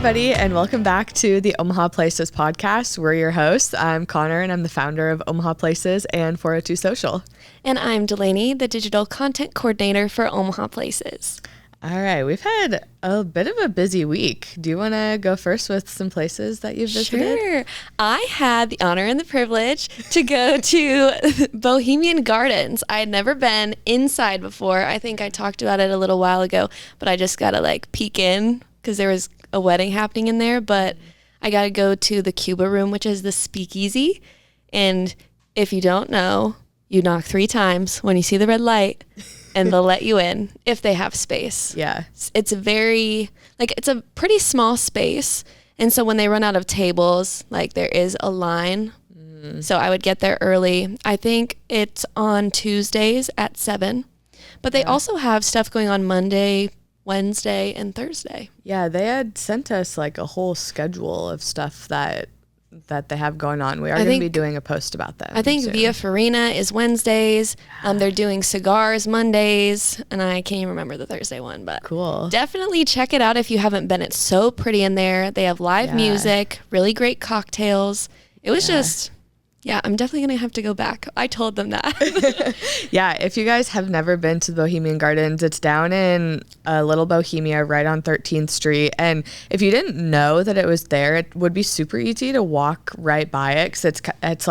everybody, and welcome back to the Omaha Places podcast. We're your hosts. I'm Cahner, and I'm the founder of Omaha Places and 402 Social. And I'm Delaney, the digital content coordinator for Omaha Places. All right, we've had a bit of a busy week. Do you want to go first with some places that you've visited? Sure. I had the honor and the privilege to go to Bohemia Gardens. I had never been inside before. I think I talked about it a little while ago, but I just got to peek in because there was a wedding happening in there. But I got to go to the Cuba Room, which is the speakeasy. And if you don't know, you knock 3 times when you see the red light. And they'll let you in if they have space. Yeah. It's a pretty small space. And so when they run out of tables, there is a line. So I would get there early. I think it's on Tuesdays at 7. But they also have stuff going on Monday, Wednesday, and Thursday. Yeah, they had sent us a whole schedule of stuff that they have going on. We are going to be doing a post about that. I think soon. Via Farina is Wednesdays. They're doing cigars Mondays, and I can't even remember the Thursday one, but cool. Definitely check it out if you haven't been. It's so pretty in there. They have live music, really great cocktails. It was just... Yeah, I'm definitely going to have to go back. I told them that. Yeah, if you guys have never been to the Bohemia Gardens, it's down in Little Bohemia right on 13th Street. And if you didn't know that it was there, it would be super easy to walk right by it because it's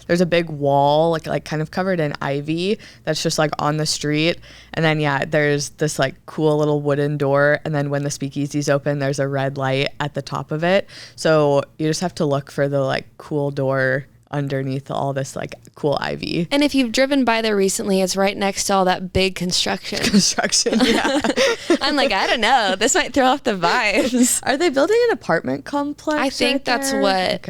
there's a big wall kind of covered in ivy that's just on the street. And then, there's this cool little wooden door. And then when the speakeasy's open, there's a red light at the top of it. So you just have to look for the cool door underneath all this cool ivy. And if you've driven by there recently, it's right next to all that big construction. Yeah. I'm I don't know. This might throw off the vibes. Are they building an apartment complex? I think that's what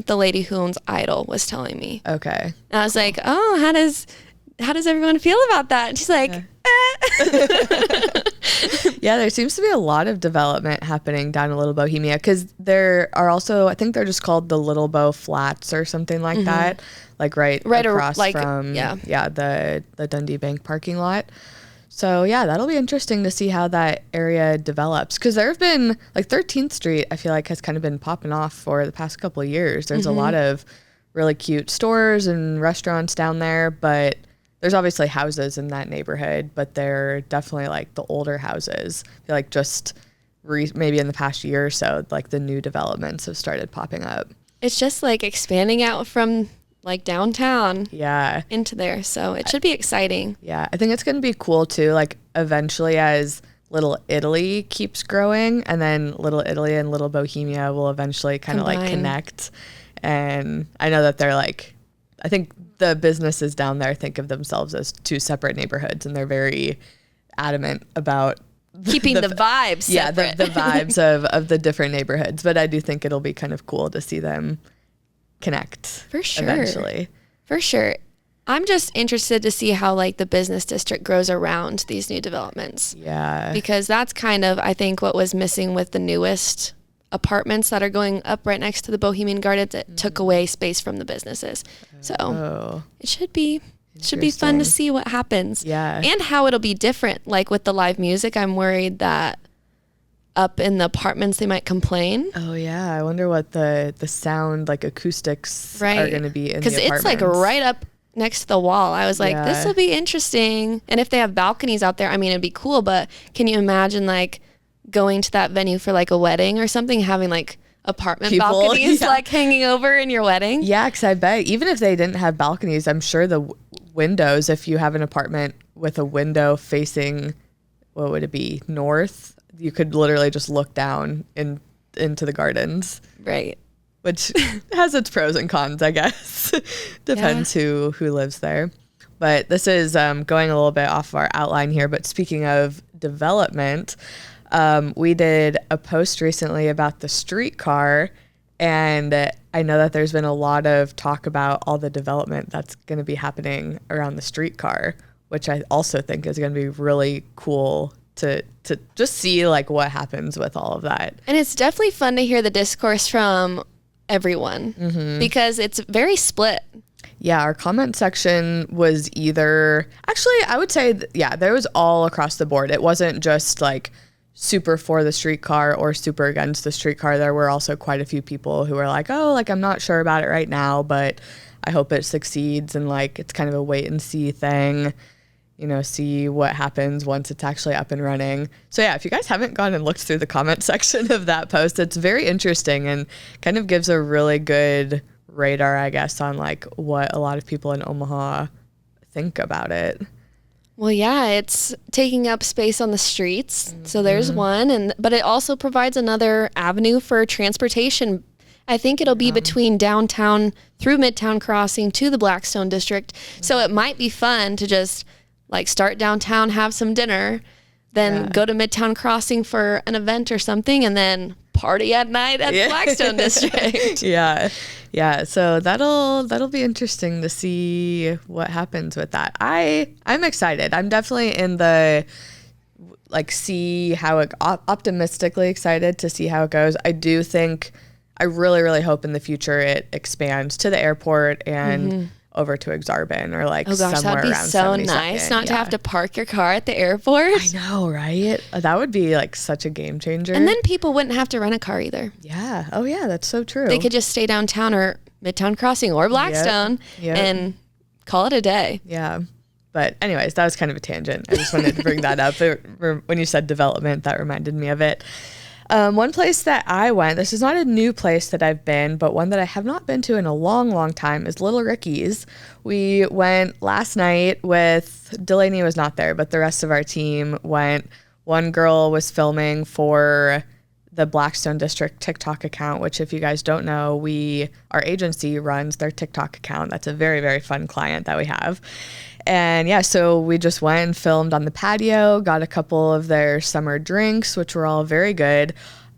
the lady who owns Idol was telling me. Okay. And I was like, oh, how does everyone feel about that? And she's like, Yeah, there seems to be a lot of development happening down in Little Bohemia because there are also, I think they're just called the Little Bow Flats or something like that, right across from the Dundee Bank parking lot. So that'll be interesting to see how that area develops because there have been 13th Street, I feel has kind of been popping off for the past couple of years. There's a lot of really cute stores and restaurants down there, but there's obviously houses in that neighborhood, but they're definitely the older houses. I feel just maybe in the past year or so, the new developments have started popping up. It's just expanding out from downtown into there. So it should be exciting. Yeah, I think it's going to be cool too. Eventually as Little Italy keeps growing and then Little Italy and Little Bohemia will eventually kind of connect. And I know that they're I think the businesses down there think of themselves as 2 separate neighborhoods, and they're very adamant about keeping the vibes separate. Yeah, the vibes of the different neighborhoods. But I do think it'll be kind of cool to see them connect for sure. Eventually. For sure. I'm just interested to see how the business district grows around these new developments. Yeah. Because that's kind of, I think, what was missing with the newest apartments that are going up right next to the Bohemia Gardens. It took away space from the businesses. So it should be fun to see what happens. Yeah. And how it'll be different. With the live music, I'm worried that up in the apartments they might complain. Oh yeah, I wonder what the sound acoustics are going to be in the apartments. Because it's right up next to the wall. I was this will be interesting. And if they have balconies out there, I mean, it'd be cool, but can you imagine going to that venue for a wedding or something, having apartment balconies hanging over in your wedding? Yeah, because I bet even if they didn't have balconies, I'm sure the windows, if you have an apartment with a window facing, what would it be, north, you could literally just look down into the gardens. Right. Which has its pros and cons, I guess. Depends who lives there. But this is going a little bit off of our outline here, but speaking of development, we did a post recently about the Streetcar, and I know that there's been a lot of talk about all the development that's going to be happening around the Streetcar, which I also think is going to be really cool to just see what happens with all of that. And it's definitely fun to hear the discourse from everyone because it's very split. Yeah, our comment section was either, actually, I would say, there was all across the board. It wasn't just super for the streetcar or super against the streetcar. There were also quite a few people who were like, oh, like, I'm not sure about it right now, but I hope it succeeds. And like, it's kind of a wait and see thing, you know, see what happens once it's actually up and running. So yeah, if you guys haven't gone and looked through the comment section of that post, it's very interesting and kind of gives a really good radar, I guess, on like what a lot of people in Omaha think about it. Well, yeah, it's taking up space on the streets. So there's one, but it also provides another avenue for transportation. I think it'll be between downtown through Midtown Crossing to the Blackstone District. So it might be fun to just like start downtown, have some dinner, then go to Midtown Crossing for an event or something, and then party at night at the Blackstone District. Yeah. So that'll be interesting to see what happens with that. I'm excited. I'm definitely in the like see how it optimistically excited to see how it goes. I do think I really, really hope in the future it expands to the airport and over to Aksarben or like somewhere around 72nd. So nice not to have to park your car at the airport. I know, right? That would be like such a game changer. And then people wouldn't have to rent a car either. Yeah. Oh yeah, that's so true. They could just stay downtown or Midtown Crossing or Blackstone and call it a day. Yeah. But anyways, that was kind of a tangent. I just wanted to bring that up. When you said development, that reminded me of it. One place that I went, this is not a new place that I've been, but one that I have not been to in a long, long time is Little Ricky's. We went last night with, Delaney was not there, but the rest of our team went. One girl was filming for the Blackstone District TikTok account, which if you guys don't know, our agency runs their TikTok account. That's a very, very fun client that we have. And yeah, so we just went and filmed on the patio, got a couple of their summer drinks, which were all very good.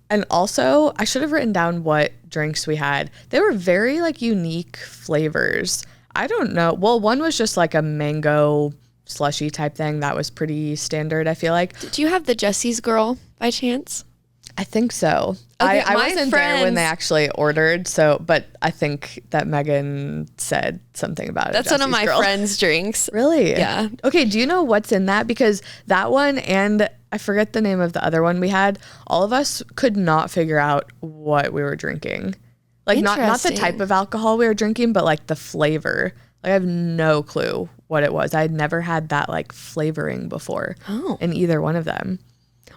And also, I should have written down what drinks we had. They were very like unique flavors. I don't know. Well, one was just like a mango slushy type thing. That was pretty standard, I feel like. Did you have the Jesse's Girl by chance? I think so. Okay, I wasn't there when they actually ordered, but I think that Megan said something about it. That's one of my friends' drinks. Really? Yeah. Okay, do you know what's in that? Because that one and I forget the name of the other one we had, all of us could not figure out what we were drinking. Like not the type of alcohol we were drinking, but like the flavor. Like I have no clue what it was. I had never had that like flavoring before in either one of them.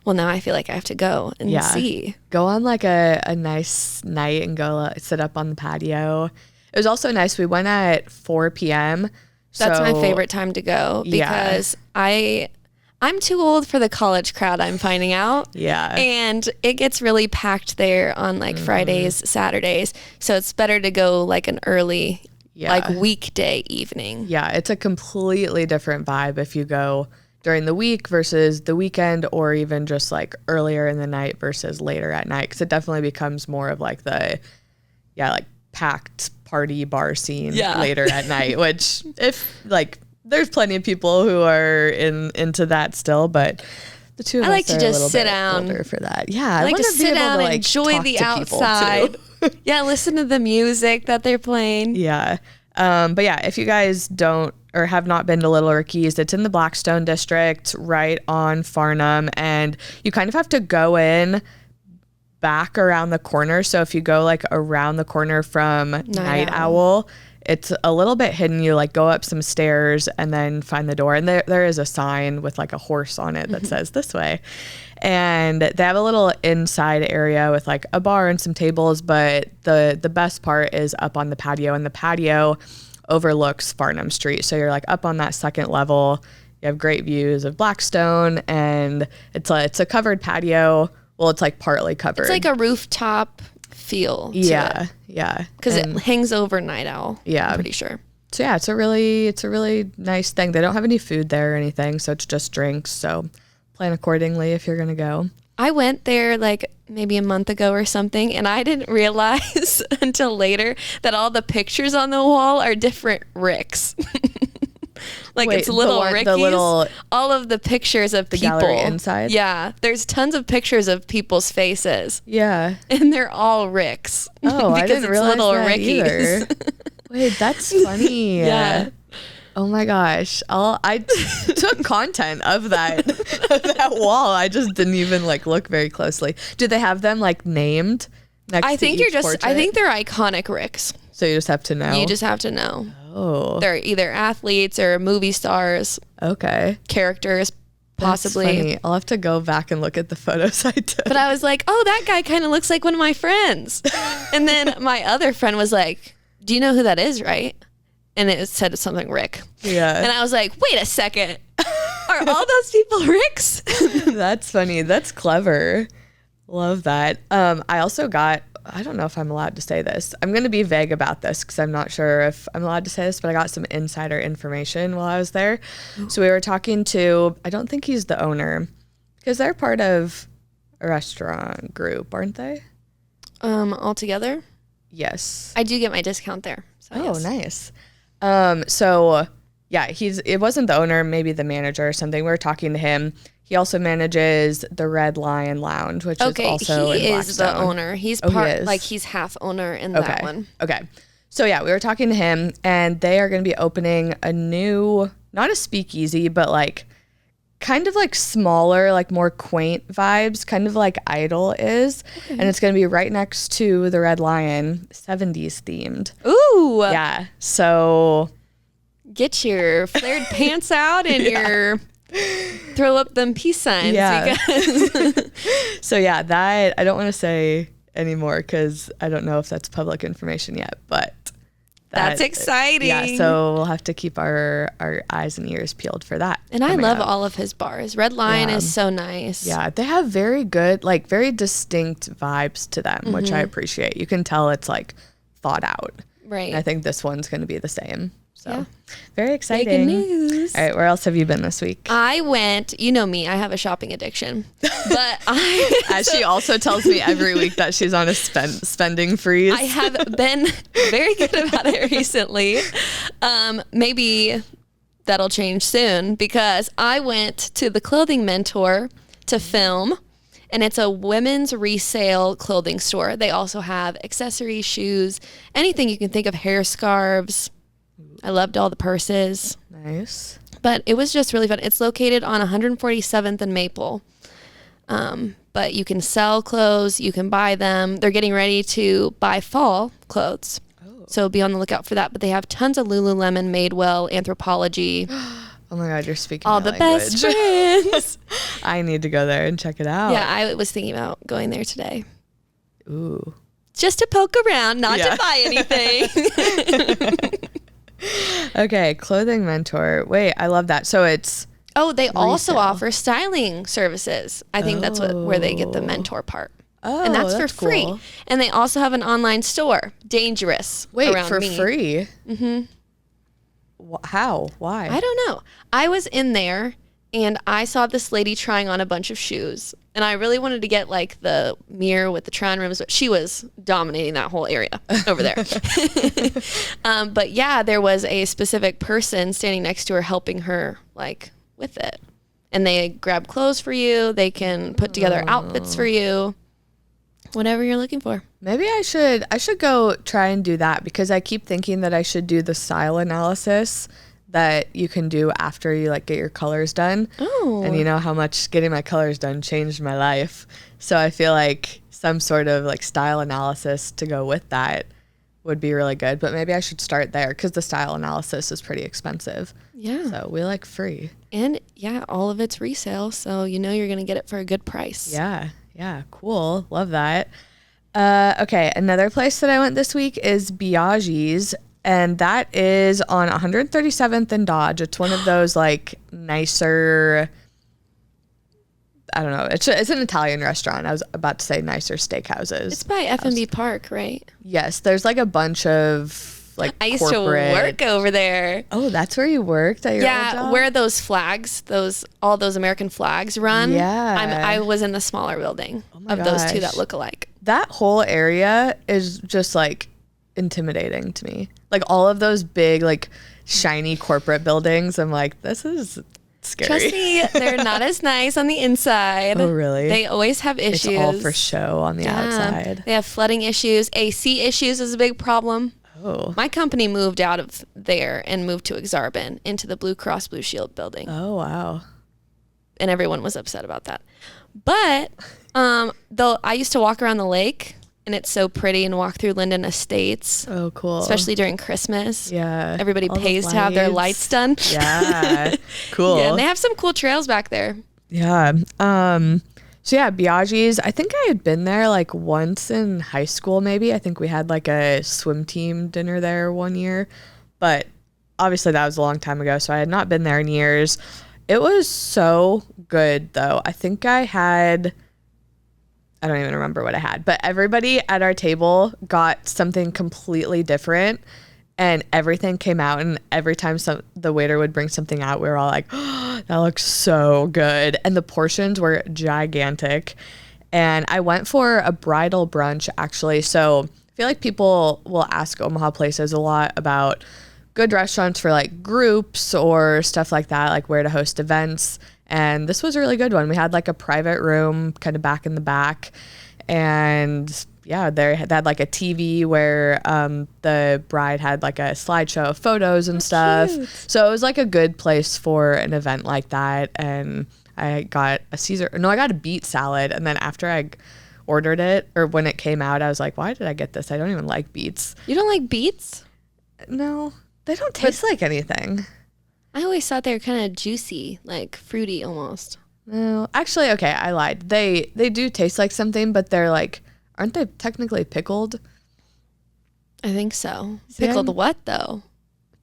Well, now I feel like I have to go and see. Go on like a nice night and go sit up on the patio. It was also nice. We went at 4 p.m. That's my favorite time to go because I'm too old for the college crowd, I'm finding out. Yeah. And it gets really packed there on like Fridays, Saturdays. So it's better to go like an early like weekday evening. Yeah, it's a completely different vibe if you go during the week versus the weekend, or even just like earlier in the night versus later at night, because it definitely becomes more of like the like packed party bar scene later at night, which if like there's plenty of people who are into that still, but the two of us like to are just a sit bit down older for that. Yeah, I like to sit down and enjoy the outside. Yeah, listen to the music that they're playing. Yeah. But yeah, if you guys don't or have not been to Little Ricky's, it's in the Blackstone District right on Farnham, and you kind of have to go in back around the corner. So if you go like around the corner from Night Owl, it's a little bit hidden. You like go up some stairs and then find the door, and there is a sign with like a horse on it that says this way. And they have a little inside area with like a bar and some tables, but the best part is up on the patio, and the patio overlooks Farnham Street. So you're like up on that second level. You have great views of Blackstone, and it's a covered patio. Well, it's like partly covered. It's like a rooftop feel. Yeah. Because it hangs over Night Owl. Yeah. I'm pretty sure. So yeah, it's a really nice thing. They don't have any food there or anything, so it's just drinks. So plan accordingly if you're going to go. I went there like maybe a month ago or something, and I didn't realize until later that all the pictures on the wall are different Ricks. Like Wait, it's little Rickies. All of the pictures of the people. Gallery inside? Yeah. There's tons of pictures of people's faces. Yeah. And they're all Ricks. Oh, I didn't realize little that Rickies. either. Wait, that's funny. Yeah. Oh my gosh. I took content of that wall. I just didn't even like look very closely. Do they have them like named next to each portrait? I think they're iconic Ricks. So you just have to know. You just have to know. Oh. They're either athletes or movie stars. Okay. Characters, possibly. That's funny. I'll have to go back and look at the photos I took. But I was like, oh, that guy kind of looks like one of my friends. And then my other friend was like, do you know who that is, right? And it said something Rick. Yeah. And I was like, wait a second. Are all those people Ricks? That's funny. That's clever. Love that. I also got, I don't know if I'm allowed to say this. I'm going to be vague about this because I'm not sure if I'm allowed to say this, but I got some insider information while I was there. So we were talking to, I don't think he's the owner because they're part of a restaurant group, aren't they? All together? Yes. I do get my discount there. So oh, yes. Nice. So yeah, it wasn't the owner, maybe the manager or something. We were talking to him. He also manages the Red Lion Lounge, which is also in Blackstone. He is the owner. He's he's half owner in that one. Okay. So yeah, we were talking to him and they are going to be opening a new, not a speakeasy, but like kind of like smaller, like more quaint vibes, kind of like Idol is. Okay. And it's going to be right next to the Red Lion, 70s themed. Ooh. Yeah. So get your flared pants out and your throw up them peace signs. Yeah. So yeah, that I don't want to say anymore because I don't know if that's public information yet, but that's exciting. Yeah, so we'll have to keep our eyes and ears peeled for that. And I love all of his bars. Red Lion is so nice. Yeah, they have very good, like very distinct vibes to them, which I appreciate. You can tell it's like thought out. Right. And I think this one's going to be the same. So very exciting. Big news. All right, where else have you been this week? I went, you know me, I have a shopping addiction. But she also tells me every week that she's on a spending freeze. I have been very good about it recently. Maybe that'll change soon because I went to the Clothing Mentor to film. And it's a women's resale clothing store. They also have accessories, shoes, anything you can think of, hair scarves. I loved all the purses. Nice. But it was just really fun. It's located on 147th and Maple. But you can sell clothes. You can buy them. They're getting ready to buy fall clothes. Oh. So be on the lookout for that. But they have tons of Lululemon, Madewell, Anthropology. Oh my God, you're speaking all the best brands. I need to go there and check it out. Yeah, I was thinking about going there today. Ooh. Just to poke around, not to buy anything. Okay, Clothing Mentor. Wait, I love that. So it's they also offer styling services. I think that's where they get the mentor part. Oh, and that's for free. Cool. And they also have an online store, Dangerous. Wait, around for me. free? Mm-hmm. How? Why? I don't know. I was in there and I saw this lady trying on a bunch of shoes. And I really wanted to get like the mirror with the trial rooms, but she was dominating that whole area over there. But yeah, there was a specific person standing next to her helping her like with it. And they grab clothes for you. They can put together outfits for you. Whatever you're looking for. Maybe I should go try and do that because I keep thinking that I should do the style analysis that you can do after you like get your colors done. Oh. And you know how much getting my colors done changed my life. So I feel like some sort of like style analysis to go with that would be really good. But maybe I should start there because the style analysis is pretty expensive. Yeah. So we like free. And yeah, all of it's resale. So you know you're going to get it for a good price. Yeah. Yeah. Cool. Love that. Okay. Another place that I went this week is Biaggi's. And that is on 137th and Dodge. It's one of those like nicer, I don't know. It's an Italian restaurant. I was about to say nicer steakhouses. It's by F&B Park, right? Yes. There's like a bunch of like I used to work over there. Oh, that's where you worked at your old job? Where those flags, all those American flags run. Yeah. I was in the smaller building of those two that look alike. That whole area is just like intimidating to me. Like all of those big like shiny corporate buildings, I'm like, this is scary. Trust me, they're not as nice on the inside. Oh really? They always have issues. It's all for show on the outside. They have flooding issues. AC issues is a big problem. Oh. My company moved out of there and moved to Aksarben into the Blue Cross Blue Shield building. Oh, wow. And everyone was upset about that. But though I used to walk around the lake, and it's so pretty, and walk through Linden Estates. Oh, cool. Especially during Christmas. Yeah. Everybody pays to have their lights done. Yeah. Cool. Yeah, and they have some cool trails back there. Yeah. So yeah, Biaggi's, I think I had been there like once in high school maybe. I think we had like a swim team dinner there one year. But obviously that was a long time ago, so I had not been there in years. It was so good though. I think I don't even remember what I had, but everybody at our table got something completely different, and everything came out, and every time the waiter would bring something out, we were all like, oh, that looks so good. And the portions were gigantic. And I went for a bridal brunch actually. So I feel like people will ask Omaha Places a lot about good restaurants for like groups or stuff like that, like where to host events. And this was a really good one. We had like a private room kind of back in the back. And yeah, they had like a TV where the bride had like a slideshow of photos and stuff. Cute. So it was like a good place for an event like that. And I got I got a beet salad. And then after I ordered it, or when it came out, I was like, why did I get this? I don't even like beets. You don't like beets? No, they don't taste like anything. I always thought they were kind of juicy, like fruity almost. No, actually, okay, I lied. They do taste like something, but they're like, aren't they technically pickled? I think so. Pickled what though?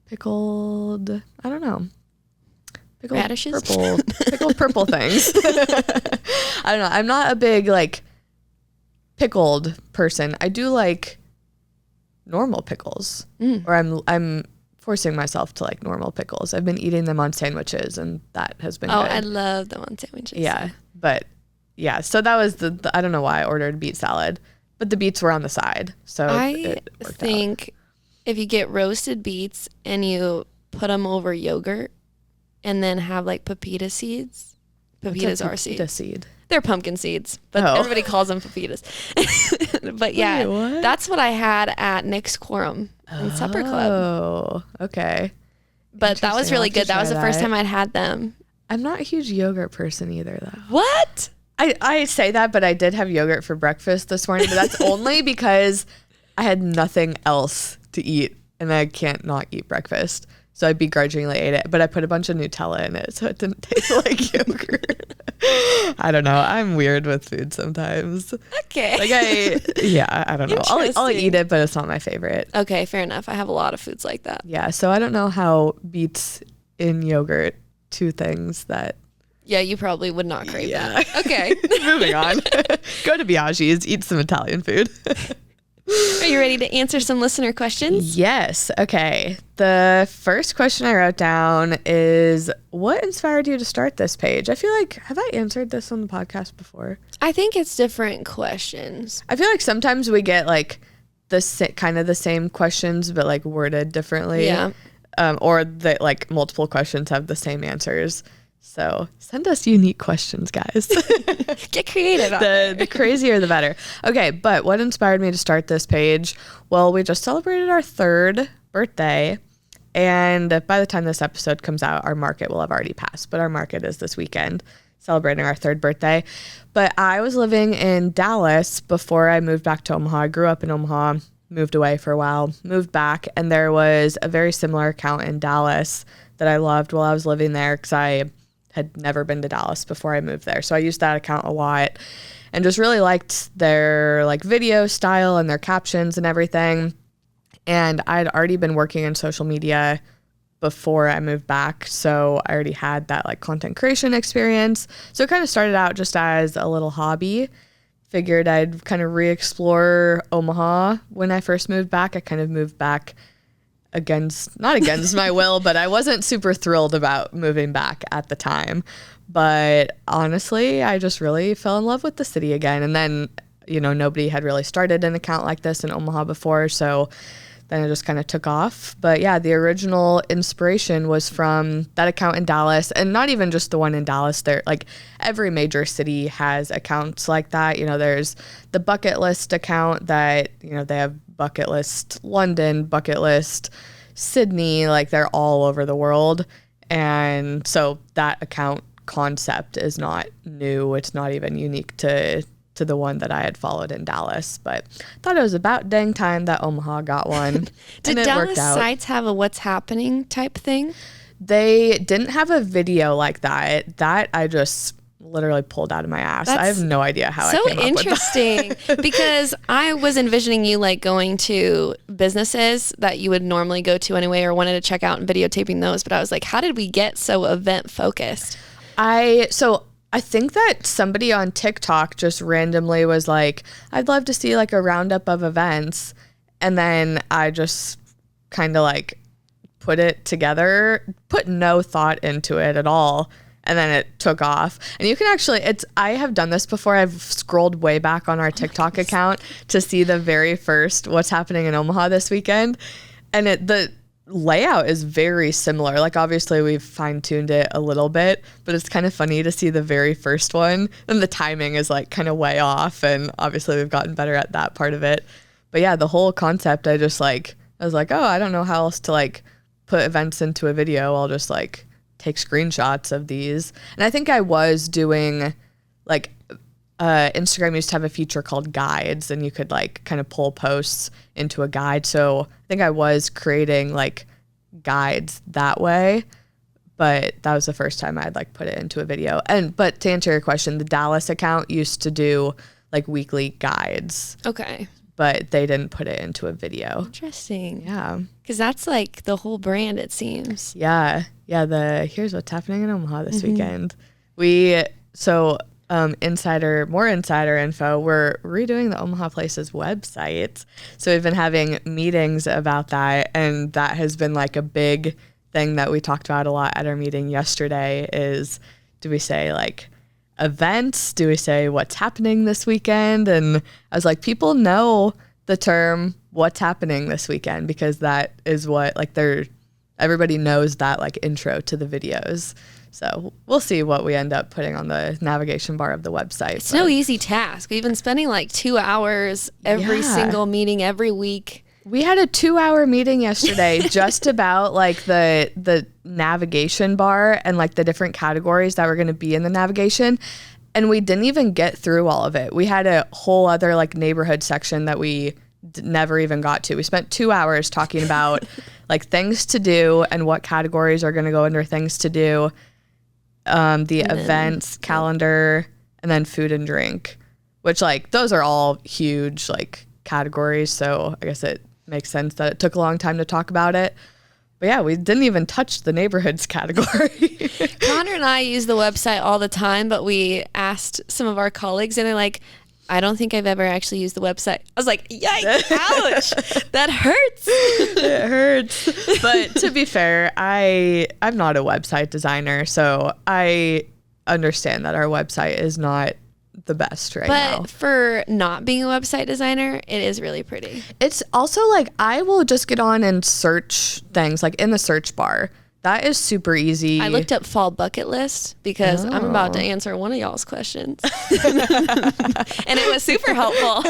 Pickled, I don't know. Pickled radishes? Pickled purple things. I don't know. I'm not a big like pickled person. I do like normal pickles, or I'm forcing myself to like normal pickles. I've been eating them on sandwiches, and that has been good. I love them on sandwiches. Yeah, but yeah, so that was the I don't know why I ordered beet salad, but the beets were on the side, so I think if you get roasted beets and you put them over yogurt and then have like pepita seeds. Pepitas are seeds. Seed? They're pumpkin seeds, but everybody calls them pepitas. But yeah, that's what I had at Nick's Quorum and Supper Club. Oh, okay. But that was really good. That was the first time I'd had them. I'm not a huge yogurt person either, though. What? I say that, but I did have yogurt for breakfast this morning, but that's only because I had nothing else to eat, and I can't not eat breakfast. So I begrudgingly ate it, but I put a bunch of Nutella in it, so it didn't taste like yogurt. I don't know. I'm weird with food sometimes. Okay. Like I don't know. I'll eat it, but it's not my favorite. Okay, fair enough. I have a lot of foods like that. Yeah, so I don't know how beets in yogurt, two things that... Yeah, you probably would not crave that. Okay. Moving on. Go to Biaggi's, eat some Italian food. Are you ready to answer some listener questions? Yes. Okay. The first question I wrote down is, what inspired you to start this page? I feel like, have I answered this on the podcast before? I think it's different questions. I feel like sometimes we get like kind of the same questions, but like worded differently. Yeah. Or that like multiple questions have the same answers. So send us unique questions, guys. Get creative. The crazier, the better. Okay, but what inspired me to start this page? Well, we just celebrated our 3rd birthday. And by the time this episode comes out, our market will have already passed. But our market is this weekend, celebrating our 3rd birthday. But I was living in Dallas before I moved back to Omaha. I grew up in Omaha, moved away for a while, moved back. And there was a very similar account in Dallas that I loved while I was living there, because I had never been to Dallas before I moved there. So I used that account a lot and just really liked their like video style and their captions and everything. And I'd already been working in social media before I moved back. So I already had that like content creation experience. So it kind of started out just as a little hobby. Figured I'd kind of re-explore Omaha. When I first moved back, I kind of moved back not against my will, but I wasn't super thrilled about moving back at the time. But honestly, I just really fell in love with the city again. And then, nobody had really started an account like this in Omaha before. So then it just kind of took off. But yeah, the original inspiration was from that account in Dallas, and not even just the one in Dallas. There, like every major city has accounts like that. You know, there's the bucket list account that, you know, they have bucket list London, bucket list Sydney, like they're all over the world. And so that account concept is not new. It's not even unique to the one that I had followed in Dallas, but I thought it was about dang time that Omaha got one. Did Dallas sites have a what's happening type thing? They didn't have a video like that. That I just literally pulled out of my ass. I have no idea how I came up with that. So interesting because I was envisioning you like going to businesses that you would normally go to anyway, or wanted to check out and videotaping those. But I was like, how did we get so event focused? I think that somebody on TikTok just randomly was like, I'd love to see like a roundup of events. And then I just kind of like put it together, put no thought into it at all. And then it took off. And you can actually, I have done this before. I've scrolled way back on our TikTok account to see the very first what's happening in Omaha this weekend. And the layout is very similar. Like obviously we've fine-tuned it a little bit, but it's kind of funny to see the very first one. And the timing is like kind of way off. And obviously we've gotten better at that part of it. But yeah, the whole concept, I was like, oh, I don't know how else to like put events into a video. I'll just like take screenshots of these. And I think I was doing like Instagram used to have a feature called guides, and you could like kind of pull posts into a guide. So I think I was creating like guides that way, but that was the first time I'd like put it into a video. But to answer your question, the Dallas account used to do like weekly guides. Okay. But they didn't put it into a video. Interesting. Yeah. Because that's like the whole brand, it seems. Yeah. Yeah. Here's what's happening in Omaha this weekend. More insider info, we're redoing the Omaha Places website. So we've been having meetings about that, and that has been like a big thing that we talked about a lot at our meeting yesterday is, do we say like events? Do we say what's happening this weekend? And I was like, people know the term what's happening this weekend because that is what like everybody knows that like intro to the videos. So we'll see what we end up putting on the navigation bar of the website. It's no easy task. We've been spending like 2 hours every single meeting every week. We had a 2-hour meeting yesterday just about like the navigation bar and like the different categories that were going to be in the navigation. And we didn't even get through all of it. We had a whole other like neighborhood section that we never even got to. We spent 2 hours talking about like things to do and what categories are going to go under things to do. The events calendar, and then food and drink, which like those are all huge like categories. So I guess it makes sense that it took a long time to talk about it. But yeah, we didn't even touch the neighborhoods category. Connor and I use the website all the time, but we asked some of our colleagues and they're like, I don't think I've ever actually used the website. I was like, yikes, ouch, that hurts. It hurts. But to be fair, I'm not a website designer, so I understand that our website is not the best now. But for not being a website designer, it is really pretty. It's also like I will just get on and search things like in the search bar. That is super easy. I looked up fall bucket list because I'm about to answer one of y'all's questions. And it was super helpful.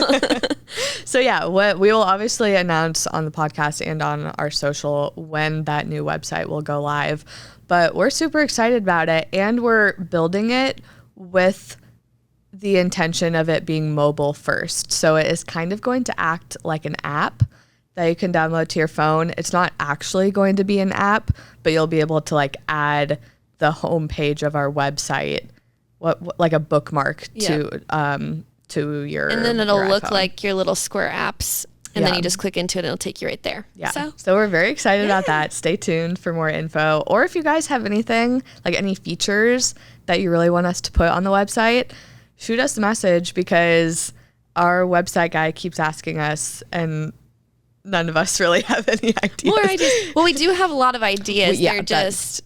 So yeah, what we will obviously announce on the podcast and on our social when that new website will go live. But we're super excited about it, and we're building it with the intention of it being mobile first. So it is kind of going to act like an app that you can download to your phone. It's not actually going to be an app, but you'll be able to like add the homepage of our website, like a bookmark to your. And then it'll look like your little square apps, and then you just click into it, and it'll take you right there. Yeah. So we're very excited about that. Stay tuned for more info, or if you guys have anything like any features that you really want us to put on the website, shoot us a message because our website guy keeps asking us, and none of us really have any ideas. More ideas. Well, we do have a lot of ideas. They're just,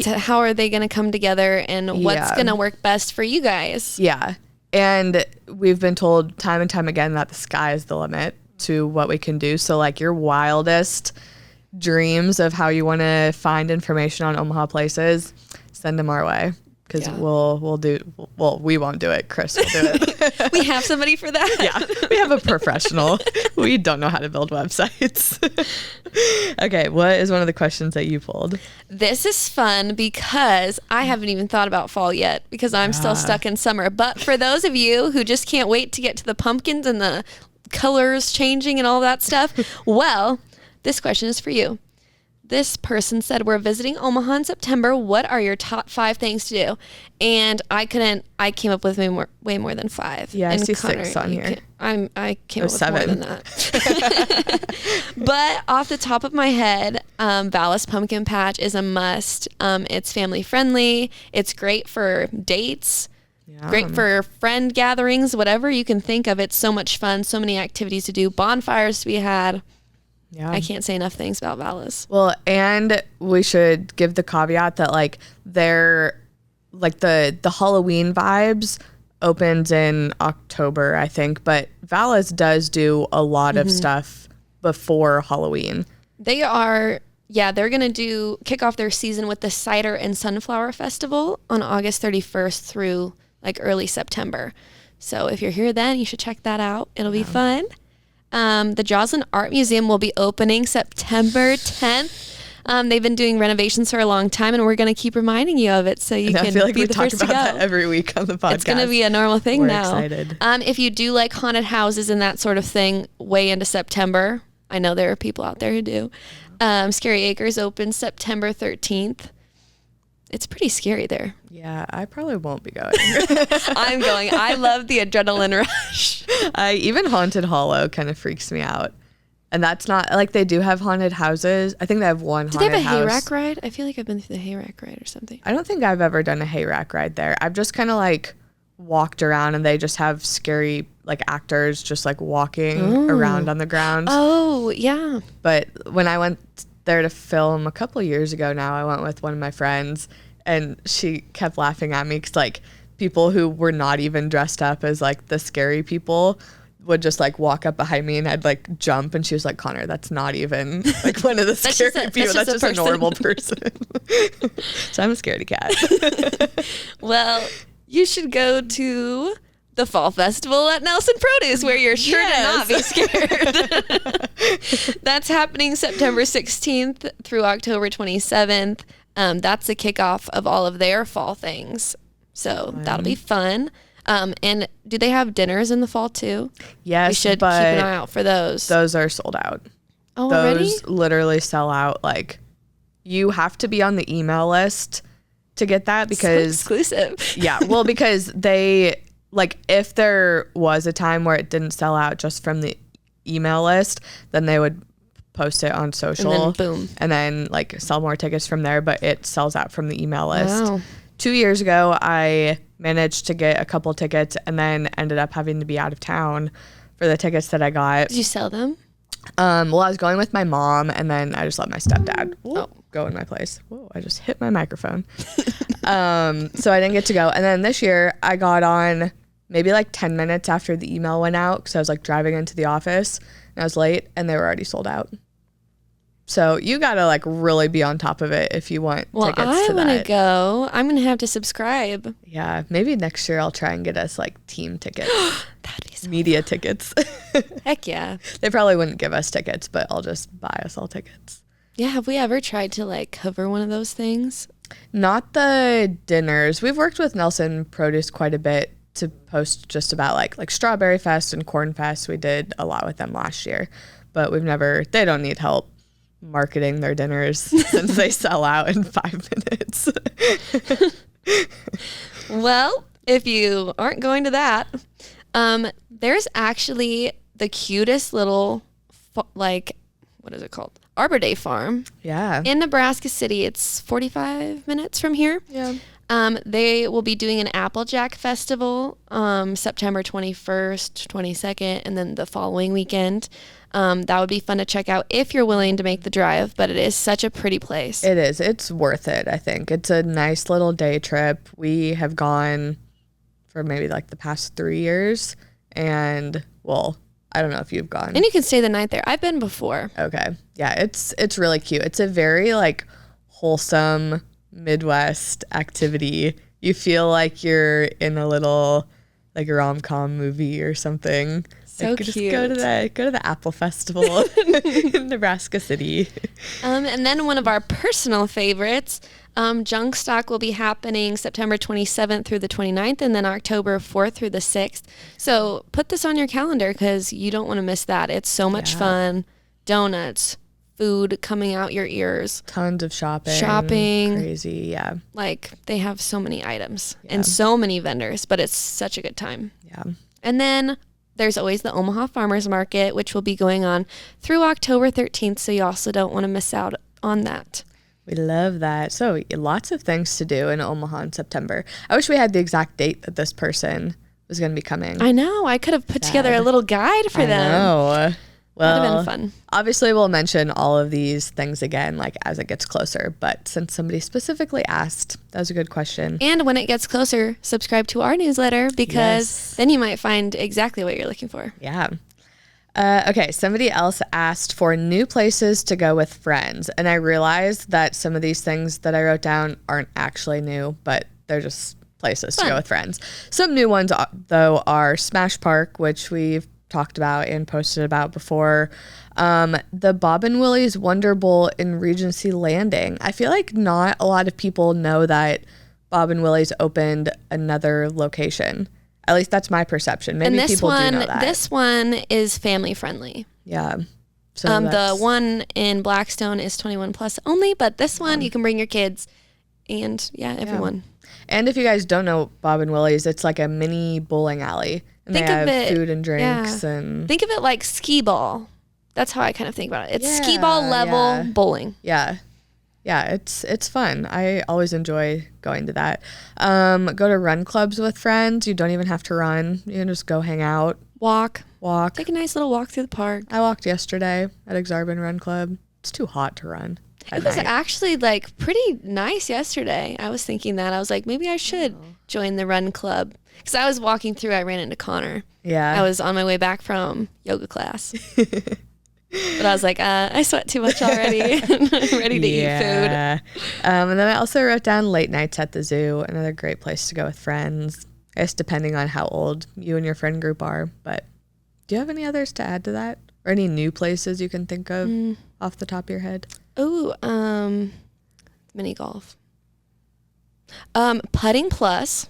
how are they going to come together and what's going to work best for you guys? Yeah. And we've been told time and time again that the sky is the limit to what we can do. So like your wildest dreams of how you want to find information on Omaha Places, send them our way. Because we won't do it. Chris will do it. We have somebody for that. Yeah, we have a professional. We don't know how to build websites. Okay, what is one of the questions that you pulled? This is fun because I haven't even thought about fall yet because I'm still stuck in summer. But for those of you who just can't wait to get to the pumpkins and the colors changing and all that stuff, well, this question is for you. This person said, we're visiting Omaha in September. What are your top 5 things to do? And I came up with way more than 5. Yeah, and I see Connor, 6 on here. I came up with 7. more than that. But off the top of my head, Vallis Pumpkin Patch is a must. It's family friendly. It's great for dates. Yeah. Great for friend gatherings, whatever you can think of. It's so much fun. So many activities to do. Bonfires to be had. Yeah. I can't say enough things about Vallis. Well, and we should give the caveat that like they're like the Halloween vibes opens in October, I think, but Vallis does do a lot of stuff before Halloween. They are, they're going to kick off their season with the Cider and Sunflower Festival on August 31st through like early September. So if you're here then, you should check that out. It'll be fun. The Joslyn Art Museum will be opening September 10th. They've been doing renovations for a long time, and we're going to keep reminding you of it so you can be the first to go. I feel like we talk about that every week on the podcast. It's going to be a normal thing now. We're excited. If you do like haunted houses and that sort of thing way into September, I know there are people out there who do. Scary Acres opens September 13th. It's pretty scary there. Yeah, I probably won't be going. I'm going. I love the adrenaline rush. Even Haunted Hollow kind of freaks me out. And that's not, like, they do have haunted houses. I think they have one haunted house. Do they have a hayrack ride? I feel like I've been through the hayrack ride or something. I don't think I've ever done a hayrack ride there. I've just kind of, like, walked around, and they just have scary, like, actors just, like, walking around on the ground. Oh, yeah. But when I went there to film a couple years ago now, I went with one of my friends, and she kept laughing at me because, like, people who were not even dressed up as, like, the scary people would just like walk up behind me, and I'd like jump, and she was like, Connor, that's not even like one of the scary people. That's just a normal person. So I'm a scaredy cat. Well, you should go to the Fall Festival at Nelson Produce, where you're sure to not be scared. That's happening September 16th through October 27th. That's the kickoff of all of their fall things. So that'll be fun. And do they have dinners in the fall too? Yes, we should keep an eye out for those. Those are sold out. Oh, already? Those literally sell out. Like, you have to be on the email list to get that because so exclusive. Yeah, well, because they like if there was a time where it didn't sell out just from the email list, then they would post it on social, and then boom, and then like sell more tickets from there. But it sells out from the email list. Wow. 2 years ago, I managed to get a couple tickets and then ended up having to be out of town for the tickets that I got. Did you sell them? Well, I was going with my mom, and then I just let my stepdad go in my place. Whoa, I just hit my microphone. So I didn't get to go. And then this year, I got on maybe like 10 minutes after the email went out because I was like driving into the office, and I was late, and they were already sold out. So you gotta like really be on top of it if you want tickets to that. Well, I want to go. I'm gonna have to subscribe. Yeah, maybe next year I'll try and get us like team tickets. That'd be so media tickets. Heck yeah. They probably wouldn't give us tickets, but I'll just buy us all tickets. Yeah, have we ever tried to like cover one of those things? Not the dinners. We've worked with Nelson Produce quite a bit to post just about like Strawberry Fest and Corn Fest. We did a lot with them last year, but they don't need help marketing their dinners since they sell out in 5 minutes. Well, if you aren't going to that, there's actually the cutest little what is it called? Arbor Day farm. Yeah. In Nebraska City. It's 45 minutes from here. Yeah. They will be doing an Applejack Festival September 21st, 22nd, and then the following weekend. That would be fun to check out if you're willing to make the drive, but it is such a pretty place. It is. It's worth it, I think. It's a nice little day trip. We have gone for maybe like the past 3 years, and well, I don't know if you've gone. And you can stay the night there. I've been before. Okay. Yeah, it's really cute. It's a very like wholesome Midwest activity. You feel like you're in a little like rom-com movie or something. So like, cute. Just go to the Apple Festival in Nebraska City. And then one of our personal favorites, Junk Stock will be happening September 27th through the 29th, and then October 4th through the 6th. So put this on your calendar because you don't want to miss that. It's so much fun. Donuts, food coming out your ears. Tons of shopping. Crazy, yeah. Like, they have so many items and so many vendors, but it's such a good time. Yeah. And then there's always the Omaha Farmers Market, which will be going on through October 13th, so you also don't want to miss out on that. We love that. So lots of things to do in Omaha in September. I wish we had the exact date that this person was going to be coming. I know. I could have put together a little guide for them. I know. Well, that would have been fun. Obviously, we'll mention all of these things again, like as it gets closer. But since somebody specifically asked, that was a good question. And when it gets closer, subscribe to our newsletter because then you might find exactly what you're looking for. Yeah. Okay, somebody else asked for new places to go with friends. And I realized that some of these things that I wrote down aren't actually new, but they're just places to go with friends. Some new ones, though, are Smash Park, which we've talked about and posted about before. The Bob and Willie's Wonder Bowl in Regency Landing. I feel like not a lot of people know that Bob and Willie's opened another location. At least that's my perception. Maybe people do know that. This one is family friendly. Yeah. So the one in Blackstone is 21 plus only, but this one you can bring your kids and everyone. And if you guys don't know Bob and Willie's, it's like a mini bowling alley. And they have food and drinks and think of it like skee ball. That's how I kind of think about it. It's skee ball level bowling. Yeah. Yeah, it's fun. I always enjoy going to that. Go to run clubs with friends. You don't even have to run. You can just go hang out. Walk. Take a nice little walk through the park. I walked yesterday at Aksarben Run Club. It's too hot to run. It was actually like pretty nice yesterday. I was thinking that. I was like, maybe I should join the run club. Because I was walking through, I ran into Cahner. Yeah. I was on my way back from yoga class. But I was like, I sweat too much already. I'm ready to eat food. And then I also wrote down late nights at the zoo, another great place to go with friends. I guess depending on how old you and your friend group are. But do you have any others to add to that? Or any new places you can think of off the top of your head? Oh, mini golf. Putting Plus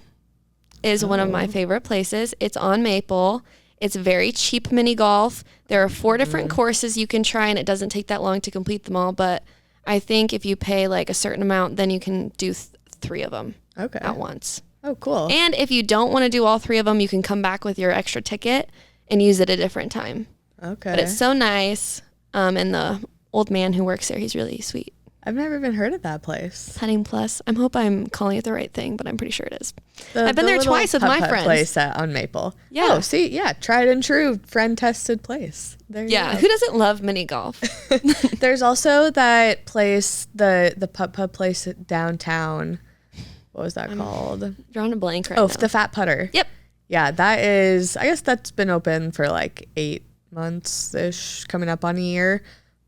is one of my favorite places. It's on Maple. It's very cheap mini golf. There are 4 different courses you can try, and it doesn't take that long to complete them all. But I think if you pay like a certain amount, then you can do 3 of them at once. Oh, cool. And if you don't want to do all 3 of them, you can come back with your extra ticket and use it a different time. Okay. But it's so nice. And the old man who works there, he's really sweet. I've never even heard of that place. Putting Plus. I hope I'm calling it the right thing, but I'm pretty sure it is. I've been there twice with my friends. Place on Maple. Yeah. Oh, see, tried and true, friend-tested place. There you go. Who doesn't love mini golf? There's also that place, the putt-putt place downtown. What was that called? Drawing a blank right now. Oh, the Fat Putter. Yep. Yeah, that is, I guess that's been open for like 8 months-ish, coming up on a year.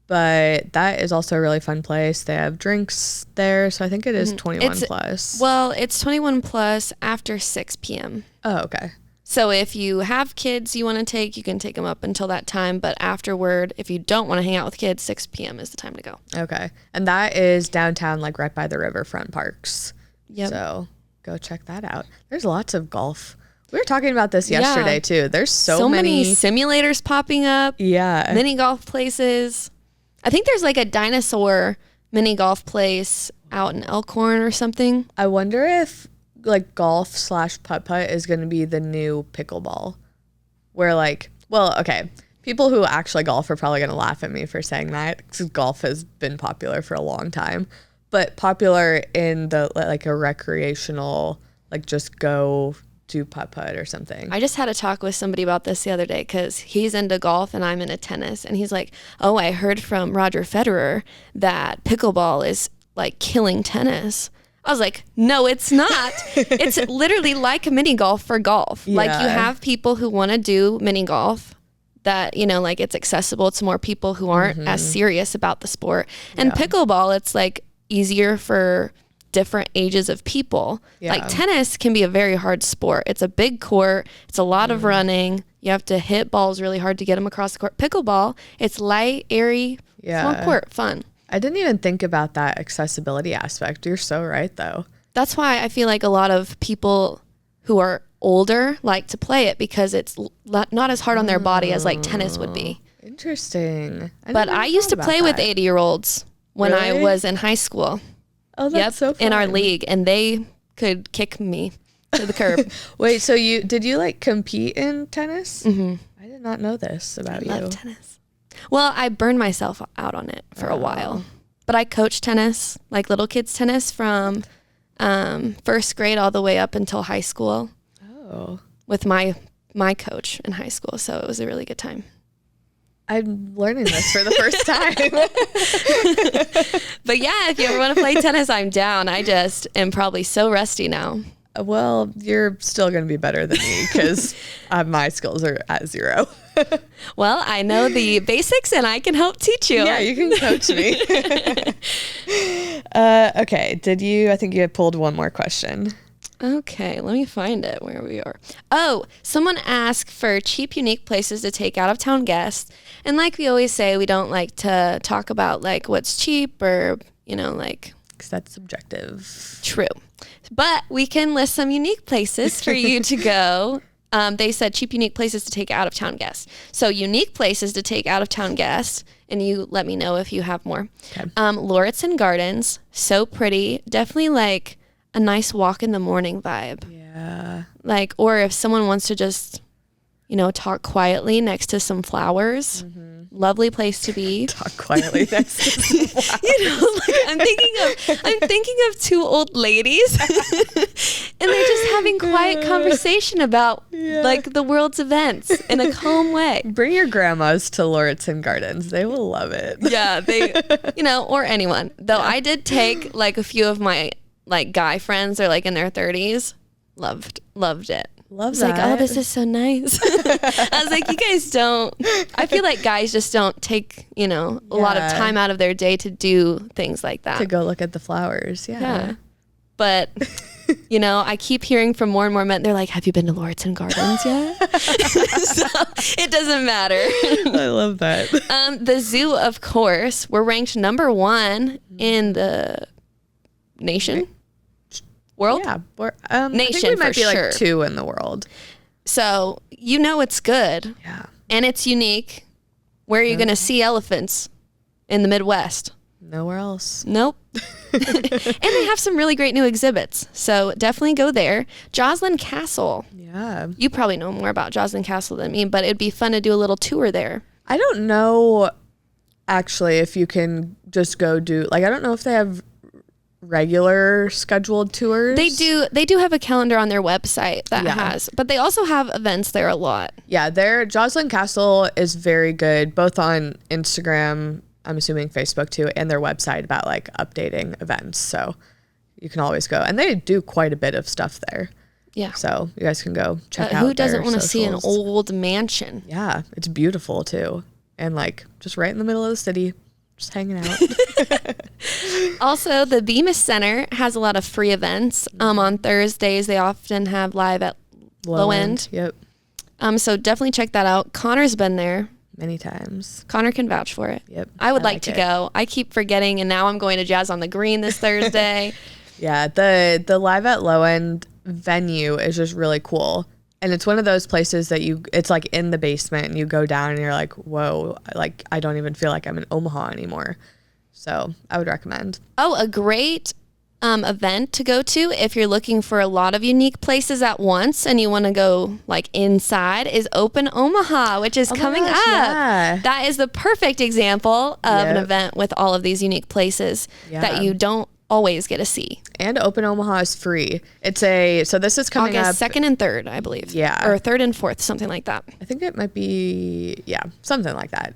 But that is also a really fun place. They have drinks there, so I think it is 21 plus. Well, it's 21 plus after 6 p.m. Oh, okay. So if you have kids you want to take, you can take them up until that time. But afterward, if you don't want to hang out with kids, 6 p.m. is the time to go. Okay. And that is downtown, like right by the riverfront parks. Yep. So go check that out. There's lots of golf. We were talking about this yesterday, too. There's so many simulators popping up. Yeah. Mini golf places. I think there's like a dinosaur mini golf place out in Elkhorn or something. I wonder if like golf / putt-putt is going to be the new pickleball. Where like, well, okay, people who actually golf are probably going to laugh at me for saying that because golf has been popular for a long time. But popular in the like a recreational, like just go do putt-putt or something. I just had a talk with somebody about this the other day because he's into golf and I'm into tennis. And he's like, oh, I heard from Roger Federer that pickleball is like killing tennis. I was like, no, it's not. It's literally like a mini golf for golf. Yeah. Like you have people who want to do mini golf, that, you know, like it's accessible to more people who aren't as serious about the sport. And pickleball, it's like easier for different ages of people. Like tennis can be a very hard sport. It's a big court. It's a lot of running. You have to hit balls really hard to get them across the court. Pickleball, it's light, airy, small court, fun. I didn't even think about that accessibility aspect. You're so right, though. That's why I feel like a lot of people who are older like to play it, because it's not as hard on their body as like tennis would be. Interesting. But I used to play with 80-year-olds when I was in high school. Oh, that's so fun. In our league, and they could kick me to the curb. Wait, so did you like compete in tennis? I did not know this about you. I love tennis. Well, I burned myself out on it for a while, but I coached tennis, like little kids tennis, from first grade all the way up until high school. Oh, with my coach in high school, so it was a really good time. I'm learning this for the first time. But yeah, if you ever want to play tennis, I'm down. I just am probably so rusty now. Well, you're still going to be better than me, because my skills are at 0. Well, I know the basics and I can help teach you. Yeah, you can coach me. Okay. I think you had pulled one more question. Okay, let me find it where we are. Oh, someone asked for cheap, unique places to take out of town guests. And like we always say, we don't like to talk about like what's cheap or, you know, like, because that's subjective. True. But we can list some unique places for you to go. They said cheap, unique places to take out of town guests. So unique places to take out of town guests. And you let me know if you have more. Okay. Lauritsen Gardens. So pretty. Definitely like a nice walk in the morning vibe. Yeah. Like, or if someone wants to just, you know, talk quietly next to some flowers. Lovely place to be. Talk quietly next to some flowers. You know, like I'm thinking of 2 old ladies and they're just having quiet conversation about like the world's events in a calm way. Bring your grandmas to Lauritsen Gardens. They will love it. Yeah, they, you know, or anyone. Though I did take like a few of my like guy friends, they're like in their 30s. Loved it. Love that. Like, oh, this is so nice. I was like, you guys don't, I feel like guys just don't take, you know, a lot of time out of their day to do things like that. To go look at the flowers. Yeah. But, you know, I keep hearing from more and more men, they're like, have you been to Lauritsen Gardens yet? So it doesn't matter. I love that. The zoo, of course, we're ranked number 1 in the nation. World? Yeah. Nation, I think we might be sure. like 2 in the world. So, you know it's good. Yeah. And it's unique. Where are you going to see elephants? In the Midwest? Nowhere else. Nope. And they have some really great new exhibits. So, definitely go there. Joslyn Castle. Yeah. You probably know more about Joslyn Castle than me, but it'd be fun to do a little tour there. I don't know, actually, if you can just go do, like, I don't know if they have regular scheduled tours. They do have a calendar on their website that has, but they also have events there a lot. Yeah, Joslyn Castle is very good, both on Instagram, I'm assuming Facebook too, and their website about like updating events. So you can always go, and they do quite a bit of stuff there. Yeah. So you guys can go check out. Who doesn't want to see an old mansion? Yeah, it's beautiful too, and like just right in the middle of the city. Just hanging out. Also, the Bemis Center has a lot of free events. On Thursdays, they often have live at Low End. Yep. So definitely check that out. Connor's been there many times. Connor can vouch for it. Yep. I would like to go. I keep forgetting, and now I'm going to Jazz on the Green this Thursday. Yeah, the live at Low End venue is just really cool. And it's one of those places that it's like in the basement and you go down and you're like, whoa, like I don't even feel like I'm in Omaha anymore. So I would recommend. Oh, a great event to go to if you're looking for a lot of unique places at once and you want to go like inside is Open Omaha, which is coming up. Yeah. That is the perfect example of an event with all of these unique places that you don't always get to see. And Open Omaha is free. So this is coming August up 2nd and 3rd, I believe. Yeah. Or 3rd and 4th, something like that. I think it might be, something like that.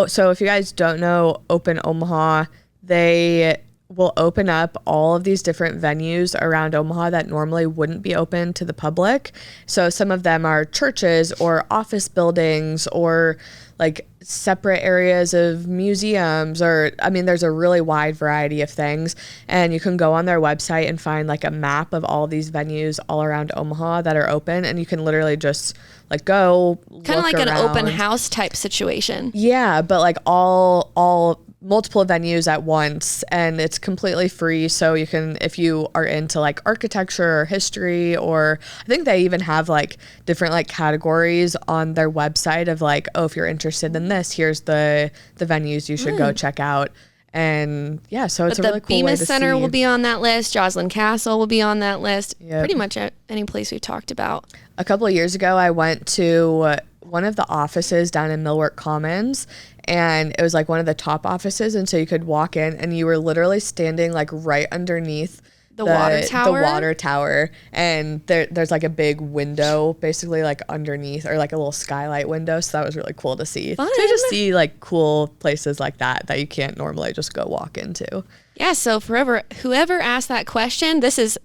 So if you guys don't know Open Omaha, they will open up all of these different venues around Omaha that normally wouldn't be open to the public. So some of them are churches or office buildings or like separate areas of museums, or I mean, there's a really wide variety of things. And you can go on their website and find like a map of all these venues all around Omaha that are open, and you can literally just like go kind of like around. An open house type situation. Yeah, but like all multiple venues at once, and it's completely free. So you can, if you are into like architecture or history, or I think they even have like different like categories on their website of like, oh, if you're interested in this, here's the venues you should go check out. And yeah, so it's a really cool way to see. The Bemis Center will be on that list. Joslyn Castle will be on that list. Yep. Pretty much any place we've talked about. A couple of years ago, I went to one of the offices down in Millwork Commons, and it was like one of the top offices. And so you could walk in and you were literally standing like right underneath the water tower. And there's like a big window basically like underneath, or like a little skylight window. So that was really cool to see. Fun. To just see like cool places like that you can't normally just go walk into. Yeah. So whoever asked that question, this is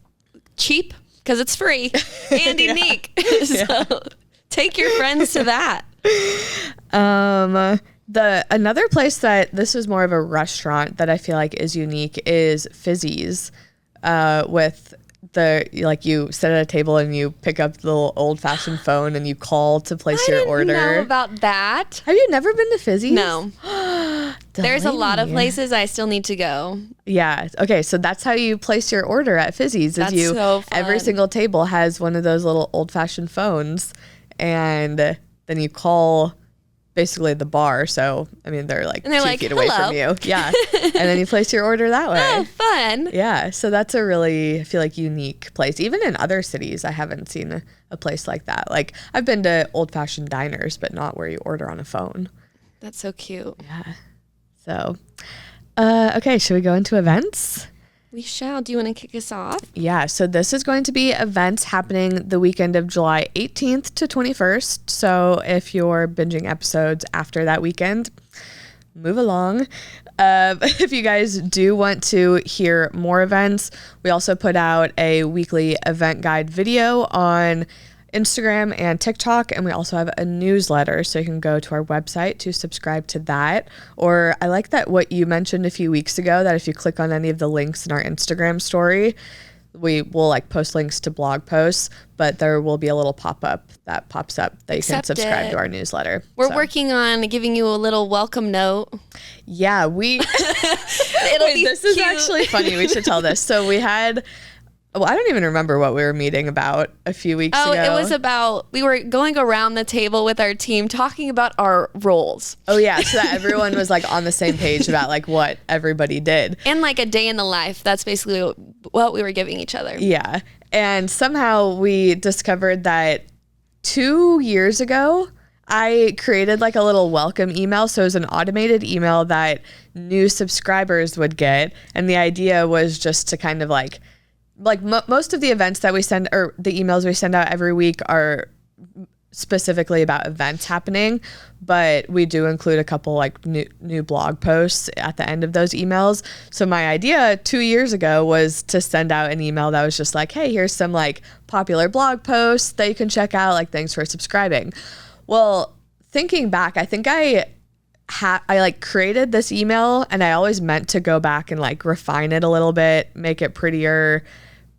cheap because it's free and unique. So take your friends to that. Another place that this is more of a restaurant that I feel like is unique is Fizzy's, with you sit at a table and you pick up the little old-fashioned phone and you call to place your order. I didn't know about that. Have you never been to Fizzy's? No. There's a lot of places I still need to go. Yeah. Okay. So that's how you place your order at Fizzy's. That's so fun. Every single table has one of those little old-fashioned phones, and then you call basically the bar. So, I mean, they're like 2 feet away from you. Yeah. And then you place your order that way. Oh, fun. Yeah. So that's a really, I feel like, unique place. Even in other cities, I haven't seen a place like that. Like, I've been to old-fashioned diners, but not where you order on a phone. That's so cute. Yeah. So, okay, should we go into events? We shall. Do you want to kick us off? Yeah, so this is going to be events happening the weekend of July 18th to 21st. So if you're binging episodes after that weekend, move along. If you guys do want to hear more events, we also put out a weekly event guide video on Instagram and TikTok, and we also have a newsletter, so you can go to our website to subscribe to that. Or I like that what you mentioned a few weeks ago, that if you click on any of the links in our Instagram story, we will like post links to blog posts, but there will be a little pop-up that pops up that you can subscribe to our newsletter. We're working on giving you a little welcome note. Yeah, this is actually funny. We should tell this. So we had, I don't even remember what we were meeting about a few weeks ago. Oh, it was about, we were going around the table with our team talking about our roles. Oh, yeah. So that everyone was like on the same page about like what everybody did. And like a day in the life. That's basically what we were giving each other. Yeah. And somehow we discovered that 2 years ago, I created like a little welcome email. So it was an automated email that new subscribers would get. And the idea was just to kind of like most of the events that we send, or the emails we send out every week, are specifically about events happening, but we do include a couple like new blog posts at the end of those emails. So my idea 2 years ago was to send out an email that was just like, hey, here's some like popular blog posts that you can check out, like thanks for subscribing. Well, thinking back, I think I like created this email, and I always meant to go back and like refine it a little bit, make it prettier,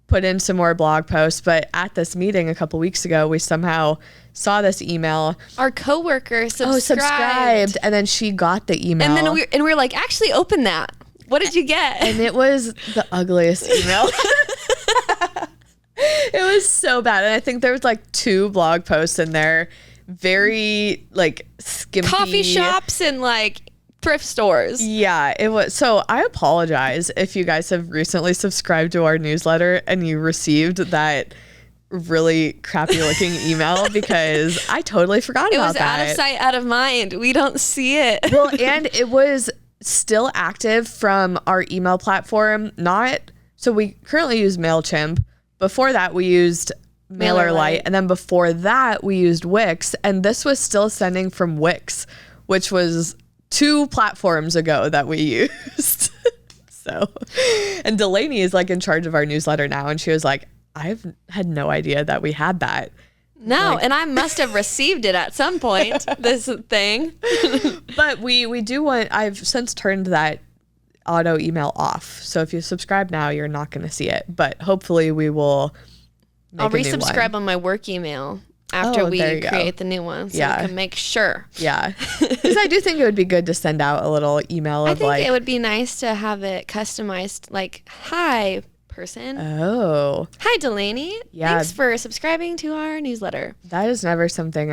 put in some more blog posts. But at this meeting a couple weeks ago, we somehow saw this email. Our coworker subscribed. And then she got the email. And then we were like, actually open that. What did you get? And it was the ugliest email. It was so bad. And I think there was like 2 blog posts in there. Very like skimpy. Coffee shops and like thrift stores. Yeah, it was. So I apologize if you guys have recently subscribed to our newsletter and you received that really crappy looking email, because I totally forgot about that. It was out of sight, out of mind. We don't see it. Well, and it was still active from our email platform. So we currently use MailChimp. Before that, we used MailerLite, and then before that we used Wix, and this was still sending from Wix, which was 2 platforms ago that we used. So, and Delaney is like in charge of our newsletter now. And she was like, I've had no idea that we had that. No, and I must have received it at some point, this thing. But we do want, I've since turned that auto email off. So if you subscribe now, you're not going to see it. But hopefully we will I'll resubscribe on my work email after we create the new one. So we can make sure. Yeah. Because I do think it would be good to send out a little email of I think it would be nice to have it customized, like, hi, person. Oh. Hi, Delaney. Yeah. Thanks for subscribing to our newsletter. That is never something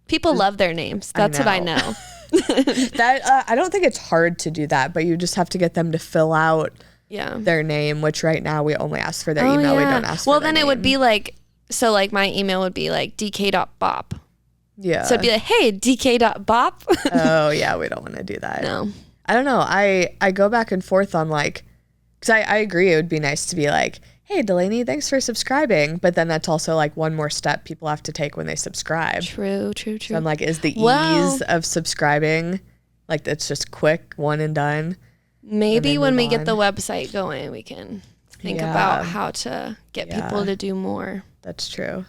People love their names. That's what I know. That I don't think it's hard to do that, but you just have to get them to fill out their name, which right now we only ask for their email. We don't ask for their name. Well, then it would be like, so like my email would be like dk.bop. Yeah. So it'd be like, hey, dk.bop. Oh, yeah. We don't want to do that. No. I don't know. I go back and forth on like, because I agree it would be nice to be like, hey, Delaney, thanks for subscribing. But then that's also like one more step people have to take when they subscribe. True. So I'm like, is the ease of subscribing, like it's just quick, one and done? Maybe when we get the website going, we can think about how to get people to do more. That's true.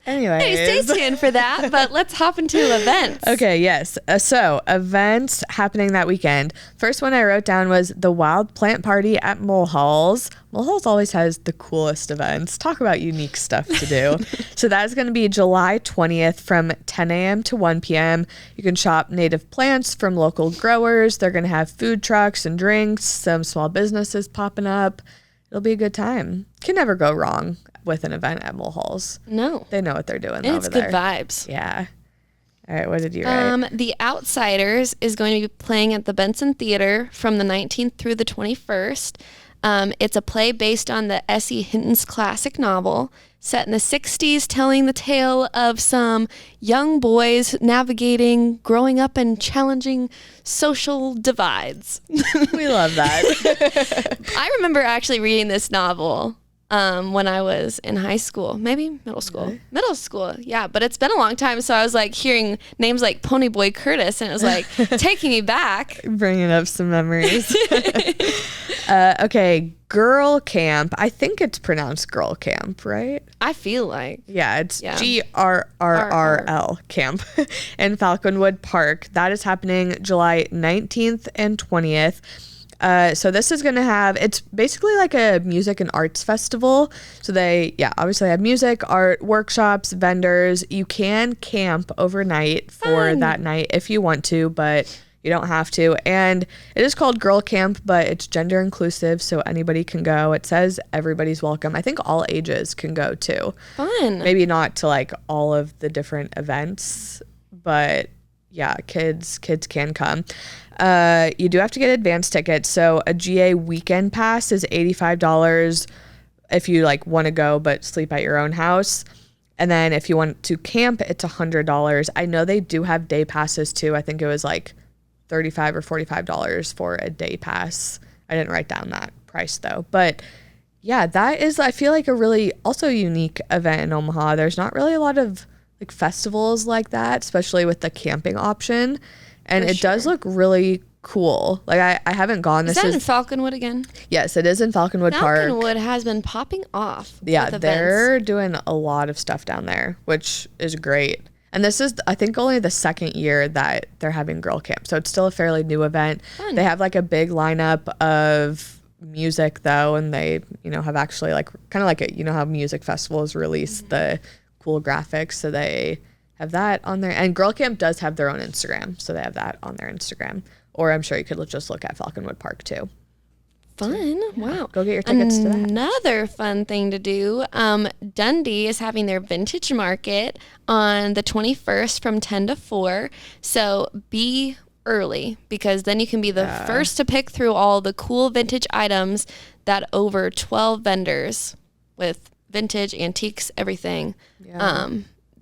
Anyways. Hey, stay tuned for that, but let's hop into events. Okay, yes. So events happening that weekend. First one I wrote down was the Wild Plant Party at Mulhall's. Mulhall's always has the coolest events. Talk about unique stuff to do. So that's going to be July 20th from 10 a.m. to 1 p.m. You can shop native plants from local growers. They're going to have food trucks and drinks, some small businesses popping up. It'll be a good time. Can never go wrong with an event at Mulhall's. No. They know what they're doing and over it's there. good vibes. Yeah. All right, what did you write? The Outsiders is going to be playing at the Benson Theater from the 19th through the 21st. It's a play based on the S.E. Hinton's classic novel, set in the 60s, telling the tale of some young boys navigating, growing up, and challenging social divides. We love that. I remember actually reading this novel when I was in high school, maybe middle school. Really? Middle school, yeah. But it's been a long time, so I was like hearing names like Ponyboy Curtis, and it was like taking me back. Bringing up some memories. Okay, Girl Camp. I think it's pronounced Girl Camp, right? I feel like. Yeah, it's GRRRL Camp in Falconwood Park. That is happening July 19th and 20th. So this is going to have, it's basically like a music and arts festival. So they, obviously have music, art, workshops, vendors. You can camp overnight for that night if you want to, but you don't have to. And it is called Girl Camp, but it's gender inclusive, so anybody can go. It says everybody's welcome. I think all ages can go too. Fun. Maybe not to like all of the different events, but yeah, kids can come. You do have to get advance tickets. So a GA weekend pass is $85 if you like want to go but sleep at your own house. And then if you want to camp, it's $100. I know they do have day passes too. I think it was like $35 or $45 for a day pass. I didn't write down that price though. But yeah, that is, I feel like, a really also unique event in Omaha. There's not really a lot of like festivals like that, especially with the camping option. And it does look really cool. Like I haven't gone. Is that in Falconwood again? Yes, it is in Falconwood Park. Falconwood has been popping off. Yeah, they're doing a lot of stuff down there, which is great. And this is, I think, only the second year that they're having Girl Camp. So it's still a fairly new event. Fun. They have like a big lineup of music though. And they, have actually like, kind of like how music festivals release the cool graphics. So they have that on there. And Girl Camp does have their own Instagram. So they have that on their Instagram. Or I'm sure you could just look at Falconwood Park too. Fun. Wow. Go get your tickets to that. Another fun thing to do. Dundee is having their vintage market on the 21st from 10 to 4. So be early, because then you can be the first to pick through all the cool vintage items that over 12 vendors with vintage, antiques, everything. Yeah.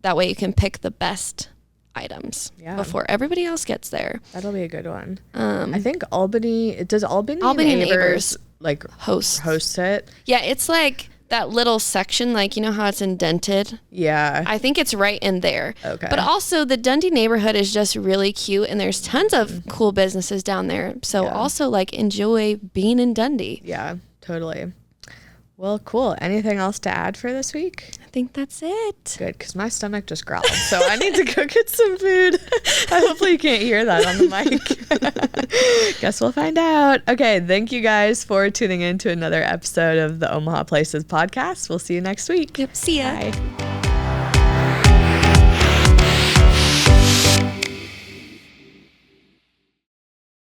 That way you can pick the best items before everybody else gets there. That'll be a good one. I think Albany and Neighbors like hosts it. Yeah, it's like that little section, like, you know how it's indented? Yeah. I think it's right in there. Okay. But also the Dundee neighborhood is just really cute, and there's tons of cool businesses down there. So also, like, enjoy being in Dundee. Yeah, totally. Well, cool. Anything else to add for this week? I think that's it. Good, because my stomach just growled, so I need to go get some food. Hopefully you can't hear that on the mic. Guess we'll find out. Okay, thank you guys for tuning in to another episode of the Omaha Places podcast. We'll see you next week. Yep, see ya. Bye.